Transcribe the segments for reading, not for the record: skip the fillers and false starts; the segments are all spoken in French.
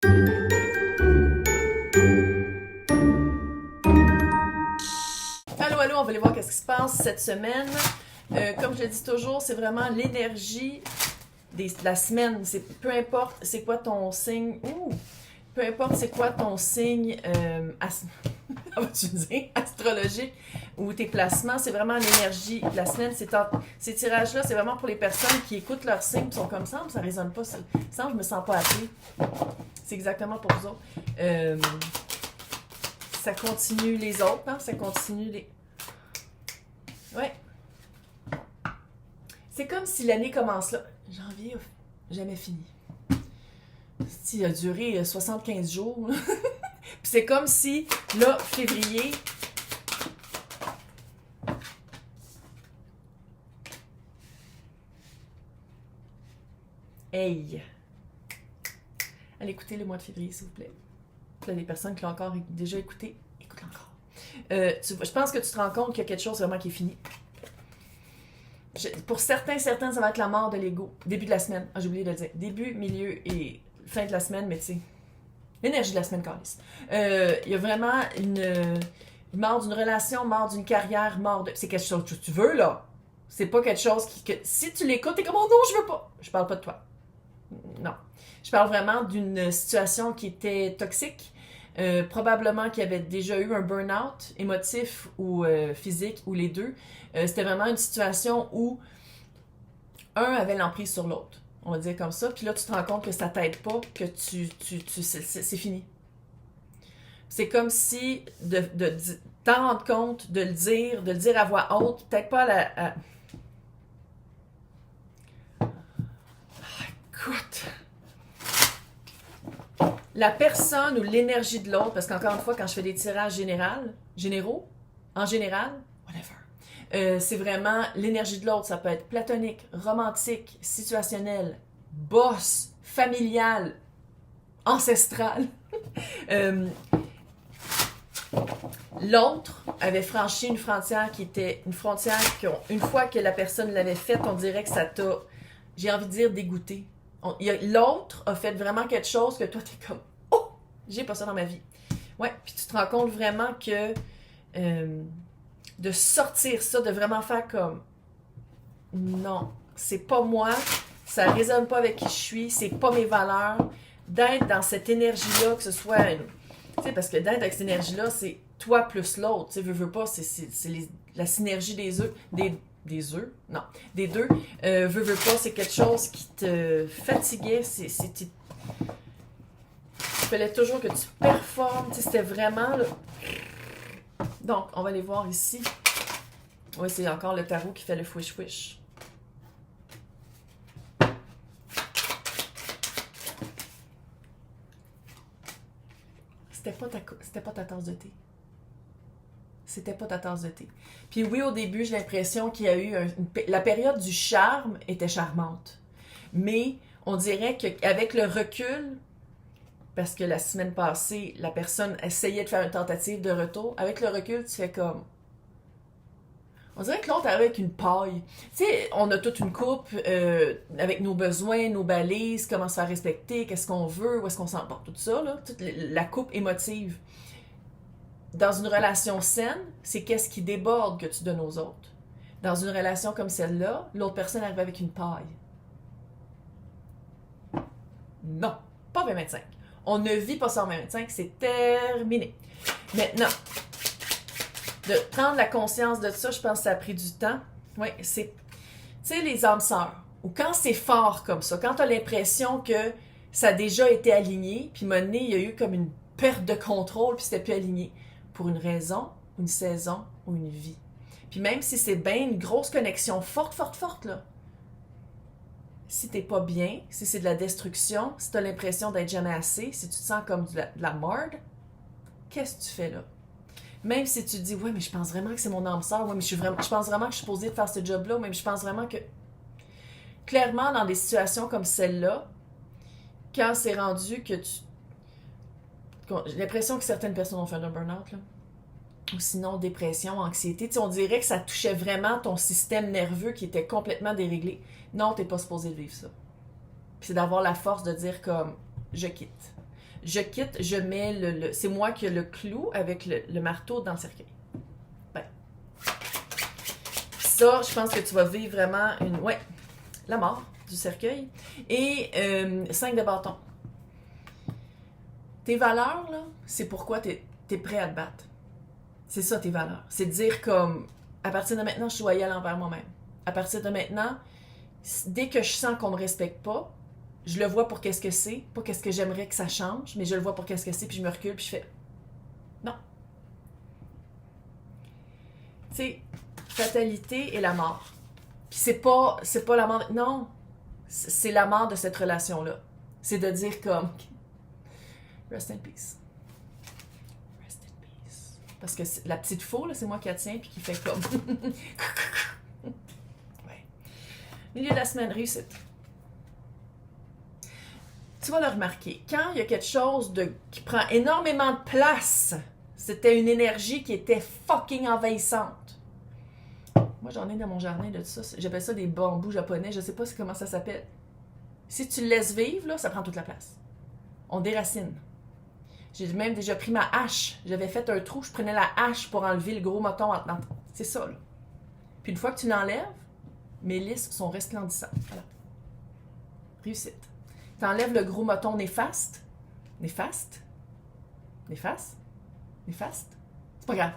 Allô, on va aller voir qu'est-ce qui se passe cette semaine. Comme je le dis toujours, c'est vraiment l'énergie de la semaine. Peu importe c'est quoi ton signe. Peu importe c'est quoi ton signe astrologique ou tes placements, c'est vraiment l'énergie de la semaine. Ces tirages-là, c'est vraiment pour les personnes qui écoutent leur signe et sont comme ça ne résonne pas. Ça, je me sens pas appelée. C'est exactement pour vous autres. Ça continue les autres, hein? Ça continue les... Ouais. C'est comme si l'année commence là. Janvier a jamais fini. Il a duré 75 jours. Puis c'est comme si, là, février... Hey! Allez écouter le mois de février, s'il vous plaît. Il y a des personnes qui l'ont encore déjà écouté. Écoute-le encore. Je pense que tu te rends compte qu'il y a quelque chose vraiment qui est fini. Pour certains, ça va être la mort de l'ego. Début de la semaine. Ah, j'ai oublié de le dire. Début, milieu et fin de la semaine, mais tu sais, l'énergie de la semaine, Carlis. Il y a vraiment une mort d'une relation, mort d'une carrière, mort de... C'est quelque chose que tu veux, là. C'est pas quelque chose que si tu l'écoutes, t'es comme « Oh non, je veux pas! » Je parle pas de toi. Non. Je parle vraiment d'une situation qui était toxique. Probablement qu'il y avait déjà eu un burn-out émotif ou physique, ou les deux. C'était vraiment une situation où un avait l'emprise sur l'autre. On va dire comme ça. Puis là, tu te rends compte que ça t'aide pas, que c'est fini. C'est comme si de t'en rendre compte, de le dire à voix haute, peut-être pas écoute... La personne ou l'énergie de l'autre, parce qu'encore une fois, quand je fais des tirages généraux, en général, whatever, c'est vraiment l'énergie de l'autre. Ça peut être platonique, romantique, situationnel, boss, familial, ancestral. L'autre avait franchi une frontière qui était une frontière une fois que la personne l'avait faite, on dirait que ça t'a, j'ai envie de dire, dégoûté. L'autre a fait vraiment quelque chose que toi, t'es comme « Oh! J'ai pas ça dans ma vie. » Ouais, puis tu te rends compte vraiment que de sortir ça, de vraiment faire comme « Non, c'est pas moi, ça résonne pas avec qui je suis, c'est pas mes valeurs. » D'être dans cette énergie-là, que ce soit... Tu sais, parce que d'être avec cette énergie-là, c'est toi plus l'autre. Tu sais, veux pas, c'est la synergie des deux. Des deux. Veux pas, c'est quelque chose qui te fatiguait. Il fallait toujours que tu performes. Tu sais, c'était vraiment... Là. Donc, on va aller voir ici. Oui, c'est encore le tarot qui fait le fouiche-fouiche. C'était pas ta tasse de thé. C'était pas ta tasse de thé. Puis oui, au début, j'ai l'impression qu'il y a eu... La période du charme était charmante. Mais on dirait qu'avec le recul, parce que la semaine passée, la personne essayait de faire une tentative de retour, avec le recul, tu fais comme... On dirait que l'autre arrive avec une paille. Tu sais, on a toute une coupe avec nos besoins, nos balises, comment se faire respecter, qu'est-ce qu'on veut, où est-ce qu'on s'en porte, tout ça, là, toute la coupe émotive. Dans une relation saine, c'est qu'est-ce qui déborde que tu donnes aux autres. Dans une relation comme celle-là, l'autre personne arrive avec une paille. Non, pas 20-25. On ne vit pas ça en 20-25, c'est terminé. Maintenant, de prendre la conscience de ça, je pense que ça a pris du temps. Oui, c'est, tu sais, les âmes sœurs, ou quand c'est fort comme ça, quand tu as l'impression que ça a déjà été aligné, puis à un moment donné, il y a eu comme une perte de contrôle, puis c'était plus aligné. Pour une raison, une saison ou une vie. Puis même si c'est bien une grosse connexion forte, là, si t'es pas bien, si c'est de la destruction, si t'as l'impression d'être jamais assez, si tu te sens comme de la merde, qu'est-ce que tu fais là? Même si tu te dis « Ouais, mais je pense vraiment que c'est mon âme sœur, ouais, mais je pense vraiment que je suis posée de faire ce job-là, mais je pense vraiment que... » Clairement, dans des situations comme celle-là, quand c'est rendu que tu... J'ai l'impression que certaines personnes ont fait un burn-out, là. Ou sinon dépression, anxiété. Tu sais, on dirait que ça touchait vraiment ton système nerveux qui était complètement déréglé. Non, t'es pas supposé vivre ça. Puis c'est d'avoir la force de dire comme, je quitte. je quitte, je mets c'est moi qui ai le clou avec le marteau dans le cercueil. Ben. Ça, je pense que tu vas vivre vraiment la mort du cercueil. Et 5 de bâton. Tes valeurs, là, c'est pourquoi t'es prêt à te battre. C'est ça, tes valeurs. C'est de dire comme, à partir de maintenant, je suis loyal envers moi-même. À partir de maintenant, dès que je sens qu'on me respecte pas, je le vois pour qu'est-ce que c'est, pas qu'est-ce que j'aimerais que ça change, mais je le vois pour qu'est-ce que c'est, puis je me recule, puis je fais, non. Tu sais, fatalité et la mort. Puis c'est pas la mort, non. C'est la mort de cette relation-là. C'est de dire comme, rest in peace. Rest in peace. Parce que la petite faux, là, c'est moi qui la tiens puis qui fait comme. Ouais. Milieu de la semaine, réussite. Tu vas le remarquer. Quand il y a quelque chose qui prend énormément de place, c'était une énergie qui était fucking envahissante. Moi, j'en ai dans mon jardin de tout ça. J'appelle ça des bambous japonais. Je sais pas comment ça s'appelle. Si tu le laisses vivre, là, ça prend toute la place. On déracine. J'ai même déjà pris ma hache. J'avais fait un trou, je prenais la hache pour enlever le gros moton. C'est ça, là. Puis une fois que tu l'enlèves, mes lisses sont resplendissantes. Voilà. Réussite. Tu enlèves le gros moton néfaste. Néfaste? Néfaste? Néfaste? C'est pas grave.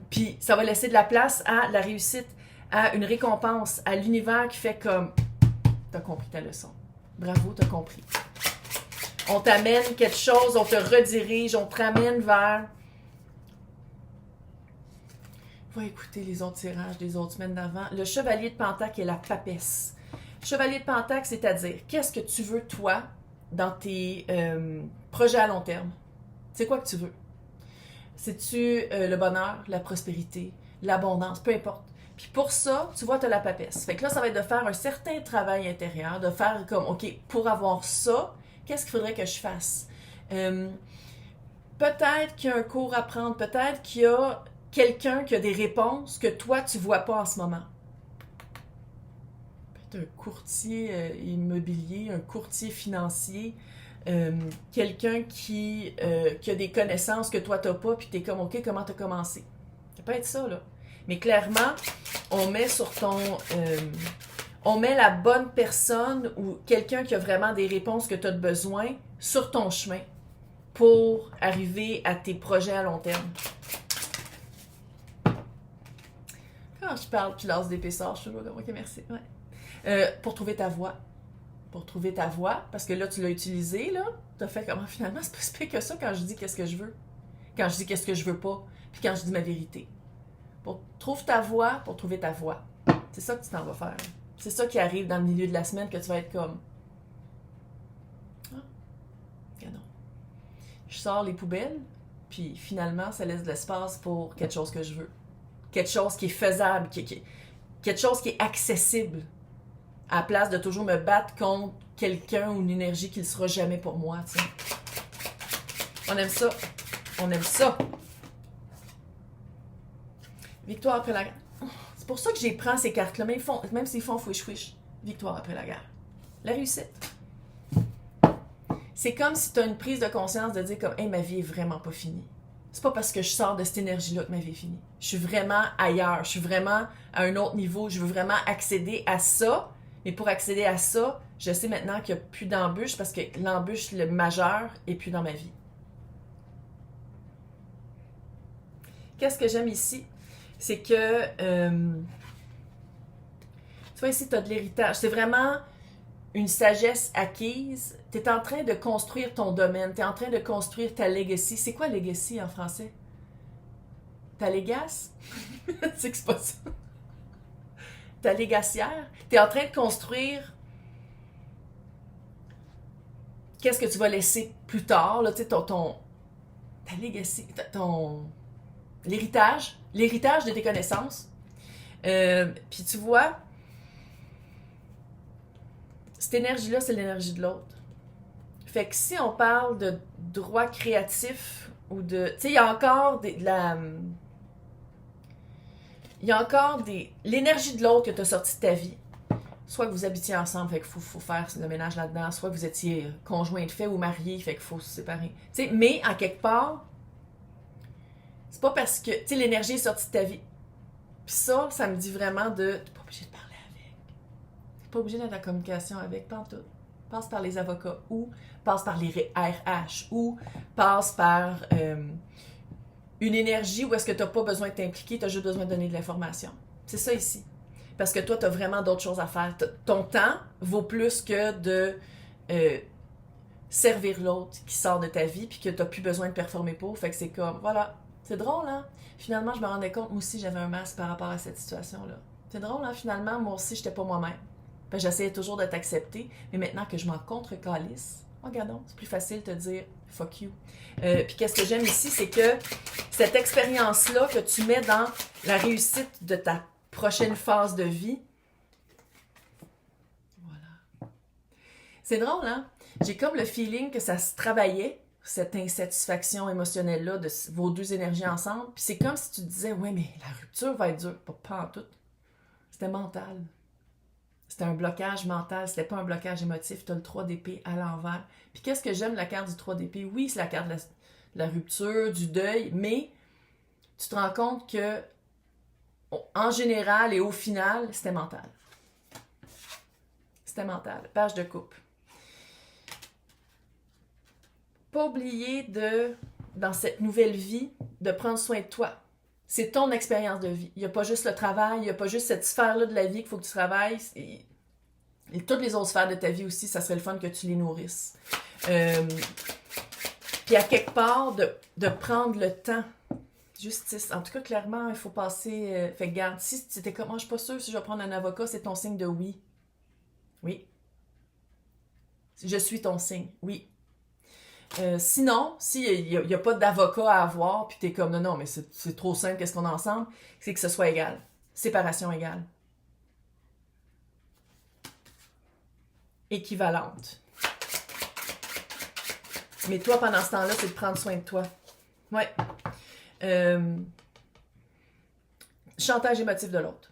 Puis ça va laisser de la place à la réussite, à une récompense, à l'univers qui fait comme... T'as compris ta leçon. Bravo, t'as compris. On t'amène quelque chose, on te redirige, on te ramène vers... Va écouter les autres tirages des autres semaines d'avant. Le chevalier de Pentacle et la papesse. Chevalier de Pentacle, c'est-à-dire, qu'est-ce que tu veux, toi, dans tes projets à long terme? C'est quoi que tu veux? C'est-tu le bonheur, la prospérité, l'abondance, peu importe. Puis pour ça, tu vois, tu as la papesse. Fait que là, ça va être de faire un certain travail intérieur, de faire comme, OK, pour avoir ça, qu'est-ce qu'il faudrait que je fasse? Peut-être qu'il y a un cours à prendre, peut-être qu'il y a quelqu'un qui a des réponses que toi, tu vois pas en ce moment. Peut-être un courtier immobilier, un courtier financier, quelqu'un qui a des connaissances que toi, t'as pas, puis t'es comme, OK, comment t'as commencé? Ça peut être ça, là. Mais clairement, on met on met la bonne personne ou quelqu'un qui a vraiment des réponses que tu as besoin sur ton chemin pour arriver à tes projets à long terme. Quand je parle, tu lances des d'épaisseur, je suis toujours comme, OK, merci. Ouais. Pour trouver ta voix. Pour trouver ta voix, parce que là, tu l'as utilisé, là. Tu as fait comment finalement, c'est pas si pire que ça quand je dis qu'est-ce que je veux. Quand je dis qu'est-ce que je veux pas. Puis quand je dis ma vérité. Trouve ta voix pour trouver ta voix. C'est ça que tu t'en vas faire. C'est ça qui arrive dans le milieu de la semaine que tu vas être comme... Ah, non. Je sors les poubelles, puis finalement, ça laisse de l'espace pour quelque chose que je veux. Quelque chose qui est faisable, quelque chose qui est accessible. À la place de toujours me battre contre quelqu'un ou une énergie qui ne sera jamais pour moi. T'sais. On aime ça. On aime ça. Victoire après la guerre. C'est pour ça que j'ai pris ces cartes-là, même s'ils font fouiche-fouiche. Victoire après la guerre. La réussite. C'est comme si tu as une prise de conscience de dire comme, hey, ma vie est vraiment pas finie. C'est pas parce que je sors de cette énergie-là que ma vie est finie. Je suis vraiment ailleurs. Je suis vraiment à un autre niveau. Je veux vraiment accéder à ça. Mais pour accéder à ça, je sais maintenant qu'il n'y a plus d'embûche parce que l'embûche, le majeur, est plus dans ma vie. Qu'est-ce que j'aime ici? C'est que, tu vois ici, tu as de l'héritage. C'est vraiment une sagesse acquise. Tu es en train de construire ton domaine. Tu es en train de construire ta legacy. C'est quoi legacy en français? Ta légace? Tu sais que c'est pas ça. Ta légacière. Tu es en train de construire qu'est-ce que tu vas laisser plus tard. Là, tu sais, ta legacy, l'héritage de tes connaissances. Puis tu vois, cette énergie-là, c'est l'énergie de l'autre. Fait que si on parle de droit créatif ou de... Tu sais, il y a encore l'énergie de l'autre que tu as sorti de ta vie. soit que vous habitiez ensemble, fait qu'il faut faire le ménage là-dedans, soit que vous étiez conjoint de fait ou marié, fait qu'il faut se séparer. Tu sais, mais en quelque part, c'est pas parce que, tu sais, l'énergie est sortie de ta vie. Puis ça me dit vraiment de, t'es pas obligé de parler avec. T'es pas obligé d'être en communication avec, pas en tout. Passe par les avocats, ou passe par les RH, ou passe par une énergie où est-ce que t'as pas besoin de t'impliquer, t'as juste besoin de donner de l'information. C'est ça ici. Parce que toi, t'as vraiment d'autres choses à faire. Ton temps vaut plus que de servir l'autre qui sort de ta vie puis que t'as plus besoin de performer pour. Fait que c'est comme, voilà. C'est drôle, hein? Finalement, je me rendais compte, moi aussi, j'avais un masque par rapport à cette situation-là. C'est drôle, hein? Finalement, moi aussi, j'étais pas moi-même. J'essayais toujours de t'accepter, mais maintenant que je m'en contre-calisse, regardons, c'est plus facile de te dire « fuck you ». Puis qu'est-ce que j'aime ici, c'est que cette expérience-là que tu mets dans la réussite de ta prochaine phase de vie, voilà. C'est drôle, hein? J'ai comme le feeling que ça se travaillait, cette insatisfaction émotionnelle-là de vos deux énergies ensemble, puis c'est comme si tu te disais « ouais, mais la rupture va être dure ». Pas en tout. C'était mental. C'était un blocage mental, c'était pas un blocage émotif. Tu as le 3 d'épée à l'envers. Puis qu'est-ce que j'aime de la carte du 3 d'épée? Oui, c'est la carte de la rupture, du deuil, mais tu te rends compte que, en général et au final, c'était mental. C'était mental. Page de coupe. Pas oublier dans cette nouvelle vie, de prendre soin de toi. C'est ton expérience de vie. Il n'y a pas juste le travail, il n'y a pas juste cette sphère-là de la vie qu'il faut que tu travailles. Et toutes les autres sphères de ta vie aussi, ça serait le fun que tu les nourrisses. Puis à quelque part, de prendre le temps. Justice. En tout cas, clairement, il faut passer... fait que garde, si tu étais comme, je suis pas sûre si je vais prendre un avocat, c'est ton signe de oui. Oui. Je suis ton signe. Oui. Sinon, s'il n'y a pas d'avocat à avoir, puis t'es comme, non, mais c'est trop simple, qu'est-ce qu'on a ensemble, c'est que ce soit égal. Séparation égale. Équivalente. Mais toi, pendant ce temps-là, c'est de prendre soin de toi. Ouais. Chantage émotif de l'autre.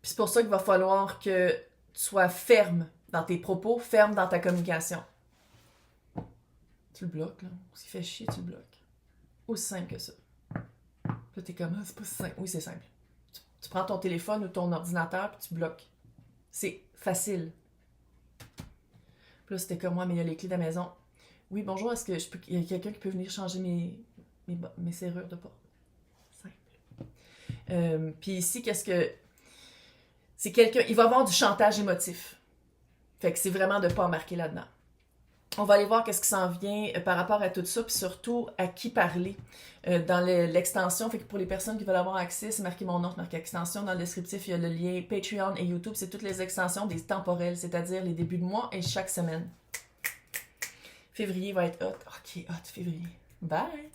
Puis c'est pour ça qu'il va falloir que tu sois ferme dans tes propos, ferme dans ta communication. Tu le bloques, là. S'il fait chier, tu le bloques. Aussi simple que ça. Là, t'es comme, c'est pas si simple. Oui, c'est simple. Tu prends ton téléphone ou ton ordinateur, puis tu bloques. C'est facile. Puis là, c'était comme moi, mais il y a les clés de la maison. Oui, bonjour, est-ce que il y a quelqu'un qui peut venir changer mes serrures de porte? Simple. Puis ici, qu'est-ce que... C'est quelqu'un... Il va y avoir du chantage émotif. Fait que c'est vraiment de ne pas embarquer là-dedans. On va aller voir qu'est-ce qui s'en vient par rapport à tout ça, puis surtout à qui parler dans l'extension. Fait que pour les personnes qui veulent avoir accès, c'est marqué mon nom, c'est marqué extension. Dans le descriptif, il y a le lien Patreon et YouTube. C'est toutes les extensions des temporels, c'est-à-dire les débuts de mois et chaque semaine. Février va être hot. Ok, hot, février. Bye!